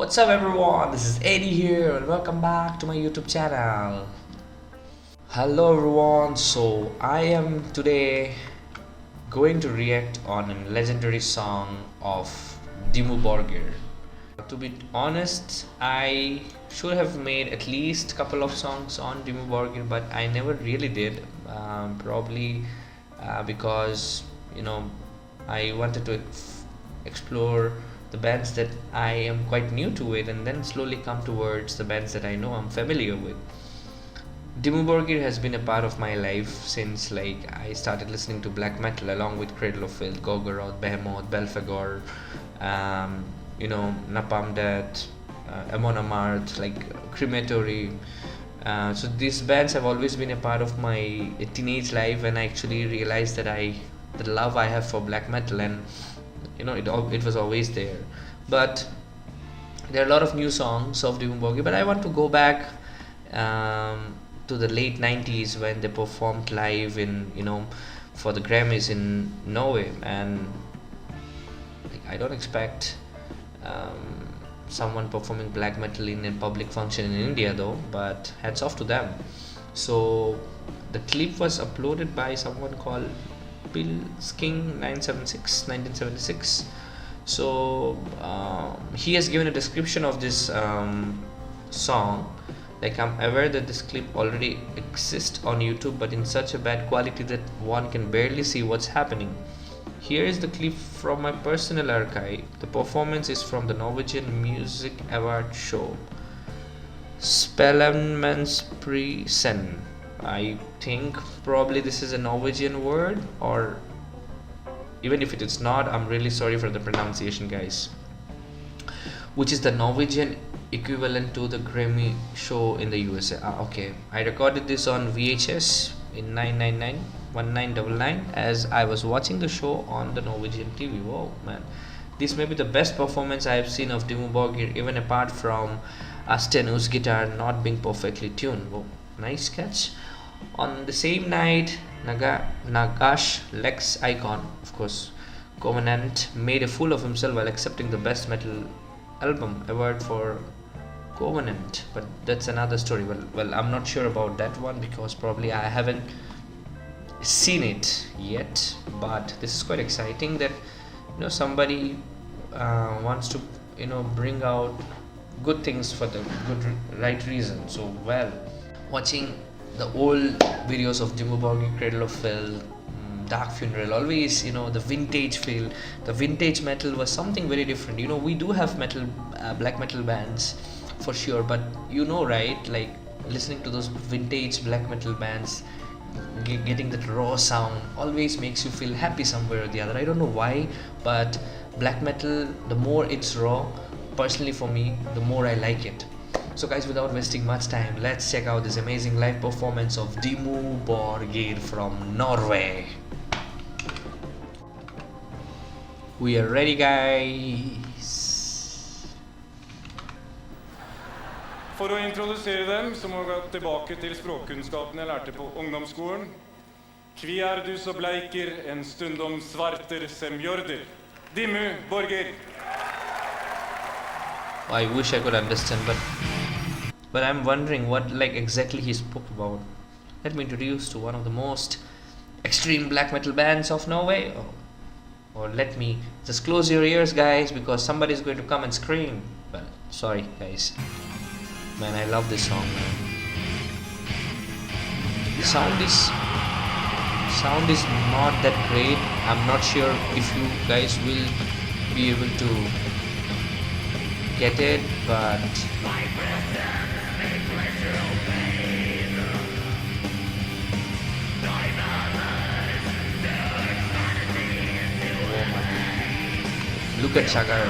What's up everyone, this is Eddie here and welcome back to my YouTube channel. Hello everyone, so I am today going to react on a legendary song of Dimmu Borgir. To be honest, I should have made at least a couple of songs on Dimmu Borgir, but I never really did. Probably because I wanted to explore the bands that I am quite new to it and then slowly come towards the bands that I know I'm familiar with. Dimmu Borgir has been a part of my life since I started listening to black metal along with Cradle of Filth, Gorgoroth, Behemoth, Belphegor, Napalm Death, Amon Amarth, Crematory. So these bands have always been a part of my teenage life, and I actually realized that the love I have for black metal, and it was always there. But there are a lot of new songs of Dimmu Borgir, but I want to go back to the late 90s when they performed live for the Grammys in Norway. And I don't expect someone performing black metal in a public function in India though, but hats off to them. So the clip was uploaded by someone called Pilsking 1976. So he has given a description of this song. I'm aware that this clip already exists on YouTube, but in such a bad quality that one can barely see what's happening. Here is the clip from my personal archive. The performance is from the Norwegian Music Award show Spellemannprisen. I think probably this is a Norwegian word, or even if it is not, I'm really sorry for the pronunciation, guys. Which is the Norwegian equivalent to the Grammy show in the USA. Okay, I recorded this on VHS in 1999 as I was watching the show on the Norwegian TV. Whoa, man. This may be the best performance I have seen of Dimmu Borgir, even apart from Astenu's guitar not being perfectly tuned. Whoa, nice catch. On the same night, Nagash Lex Icon, of course, Covenant, made a fool of himself while accepting the Best Metal Album award for Covenant, but that's another story. Well, I'm not sure about that one because probably I haven't seen it yet. But this is quite exciting that somebody wants to bring out good things for the right reason. So watching the old videos of Dimmu Borgir, Cradle of Filth, Dark Funeral, always the vintage feel. The vintage metal was something very different. We do have black metal bands for sure, but right, listening to those vintage black metal bands, getting that raw sound always makes you feel happy somewhere or the other. I don't know why, but black metal, the more it's raw, personally for me, the more I like it. So guys, without wasting much time, let's check out this amazing live performance of Dimmu Borgir from Norway. We are ready, guys. For å introdusere dem, så må vi gå tilbake til språkkunnskapene jeg lærte på ungdomsskolen. Kvi er du så bleiker, en stundom svarter sem jorder. Dimmu Borgir. I wish I could understand, but I'm wondering what exactly he spoke about. Let me introduce to one of the most extreme black metal bands of Norway. Or let me just close your ears, guys, because somebody is going to come and scream. Well, sorry, guys. Man, I love this song, man. The sound is not that great. I'm not sure if you guys will be able to get it, but look at Shagar.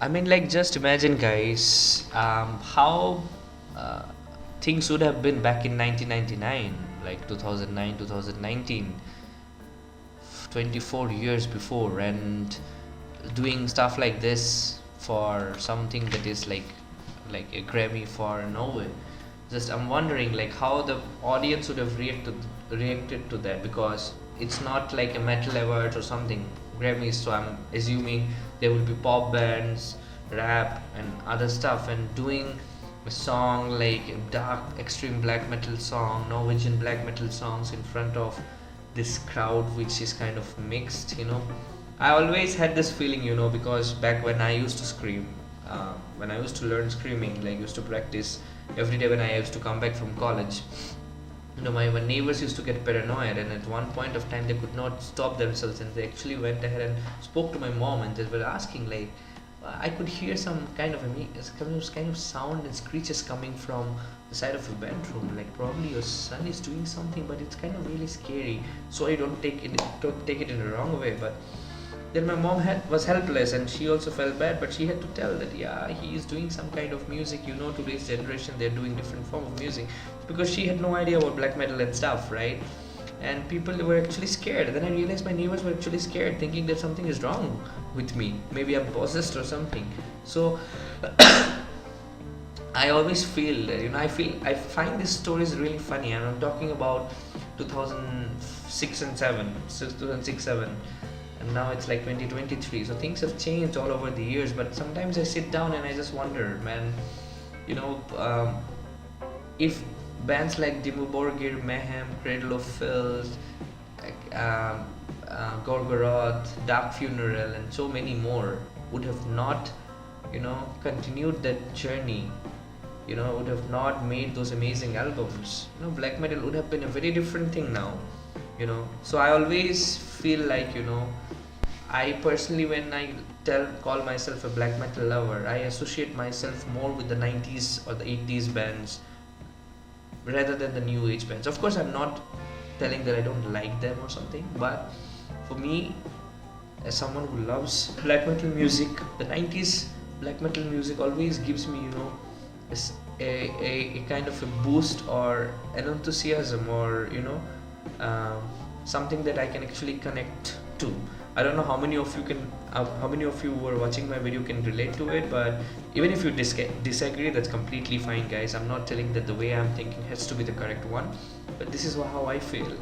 I mean, like, just imagine, guys, how uh, things would have been back in 1999, like 2009, 2019, 24 years before, and doing stuff like this for something that is like a Grammy for Norway. Just I'm wondering like how the audience would have reacted to that, because it's not like a metal awards or something, Grammys. So I'm assuming there will be pop bands, rap, and other stuff, and doing a song like a dark extreme black metal song, Norwegian black metal songs in front of this crowd, which is kind of mixed, you know. I always had this feeling, you know, because back when I used to scream, when I used to learn screaming, like used to practice every day when I used to come back from college, you know, my neighbors used to get paranoid, and at one point of time they could not stop themselves, and they actually went ahead and spoke to my mom, and they were asking like, I could hear some kind of sound and screeches coming from the side of your bedroom, like probably your son is doing something, but it's kind of really scary. So I don't take it in the wrong way, but then my mom was helpless, and she also felt bad, but she had to tell that yeah, he is doing some kind of music, you know, today's generation they're doing different form of music, because she had no idea about black metal and stuff, right? And people were actually scared. Then I realized my neighbors were actually scared, thinking that something is wrong with me, maybe I'm possessed or something. So I always feel that, you know, I find these stories really funny, and I'm talking about 2006 and 7, 2006 7, and now it's like 2023. So things have changed all over the years, but sometimes I sit down and I just wonder, man, you know, if bands like Dimmu Borgir, Mayhem, Cradle of Filth, Gorgoroth, Dark Funeral, and so many more would have not, you know, continued that journey, you know, would have not made those amazing albums, you know, black metal would have been a very different thing now, you know. So I always feel like, you know, I personally, when I call myself a black metal lover, I associate myself more with the 90s or the 80s bands rather than the new age bands. Of course, I'm not telling that I don't like them or something, but for me, as someone who loves black metal music, the 90s black metal music always gives me, you know, a kind of a boost or an enthusiasm, or you know, something that I can actually connect to. I don't know how many of you who are watching my video can relate to it, but even if you disagree, that's completely fine, guys. I'm not telling that the way I'm thinking has to be the correct one, but this is how I feel.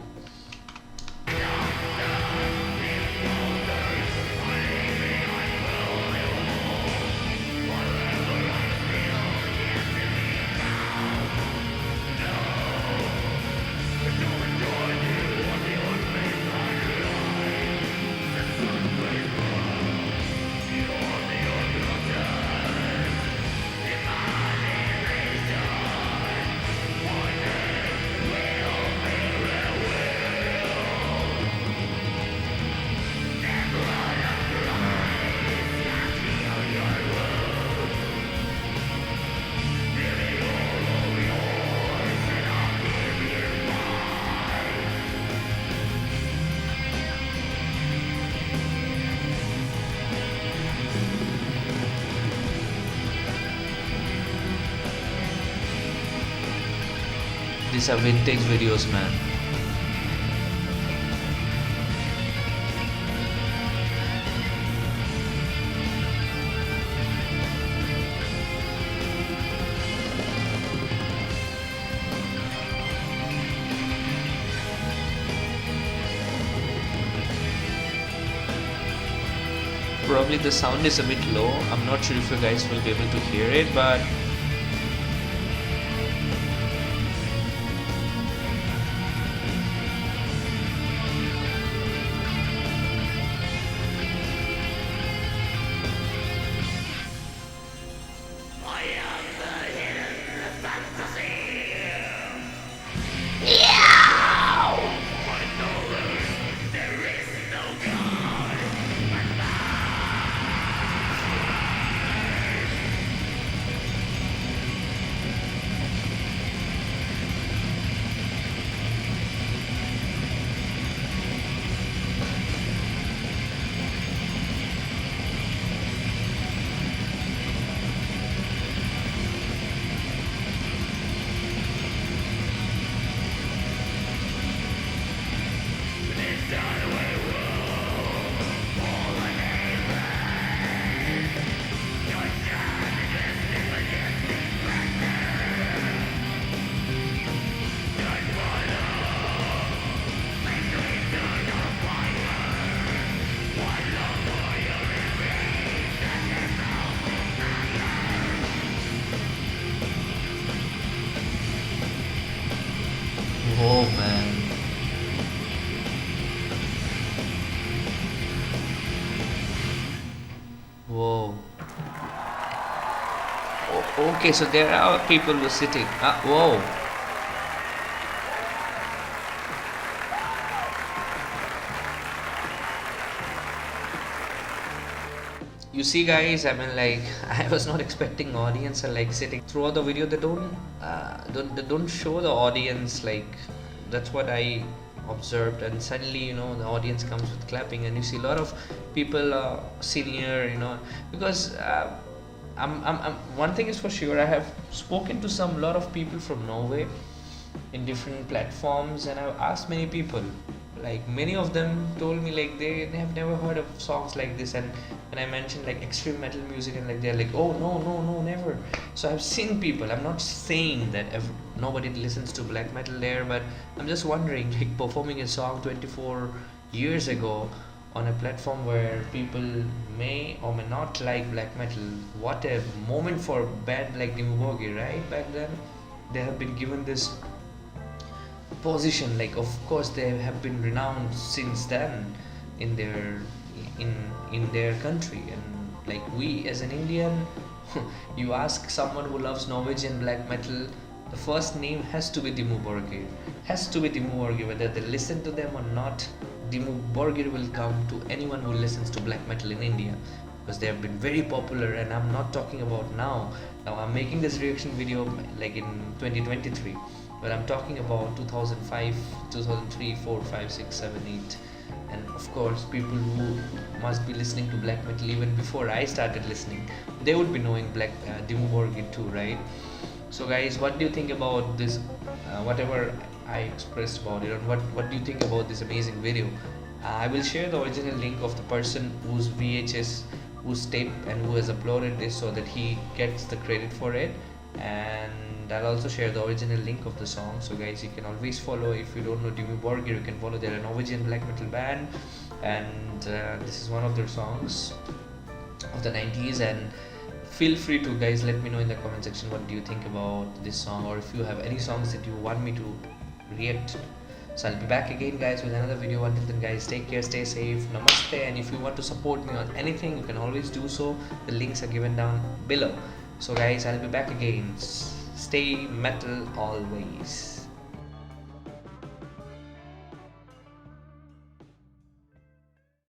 These are vintage videos, man. Probably the sound is a bit low. I'm not sure if you guys will be able to hear it, but Whoa, man. Whoa. Okay, so there are people who are sitting. Whoa. You see, guys, I mean, like, I was not expecting audience are like sitting throughout the video. They don't show the audience, like, that's what I observed. And suddenly, the audience comes with clapping, and you see a lot of people senior, because one thing is for sure. I have spoken to some lot of people from Norway in different platforms, and I've asked many people. Like, many of them told me like they have never heard of songs like this. And when I mentioned like extreme metal music, and like they're like, oh, no, no, no, never. So I've seen people. I'm not saying that nobody listens to black metal there, but I'm just wondering, like, performing a song 24 years ago on a platform where people may or may not like black metal. What a moment for a band like Dimmu Borgir, right? Back then, they have been given this position. Like, of course, they have been renowned since then in their country. And like, we as an Indian, you ask someone who loves Norwegian black metal, the first name has to be Dimmu Borgir. Has to be Dimmu Borgir. Whether they listen to them or not, Dimmu Borgir will come to anyone who listens to black metal in India, because they have been very popular. And I'm not talking about now. Now I'm making this reaction video like in 2023, but I'm talking about 2005, 2003, 4, 5, 6, 7, 8. And of course, people who must be listening to black metal even before I started listening, they would be knowing Dimmu Borgir too, right? So guys, what do you think about this, whatever I expressed about it, and what do you think about this amazing video? I will share the original link of the person whose VHS, whose tape, and who has uploaded this, so that he gets the credit for it. And I'll also share the original link of the song. So guys, you can always follow. If you don't know Dimmu Borgir, you can follow. They're a Norwegian black metal band, and this is one of their songs of the 90s. And feel free to, guys, let me know in the comment section what do you think about this song, or if you have any songs that you want me to react to. So I'll be back again, guys, with another video. Until then, guys, take care, stay safe, namaste. And if you want to support me on anything, you can always do so. The links are given down below. So guys, I'll be back again. Stay metal always.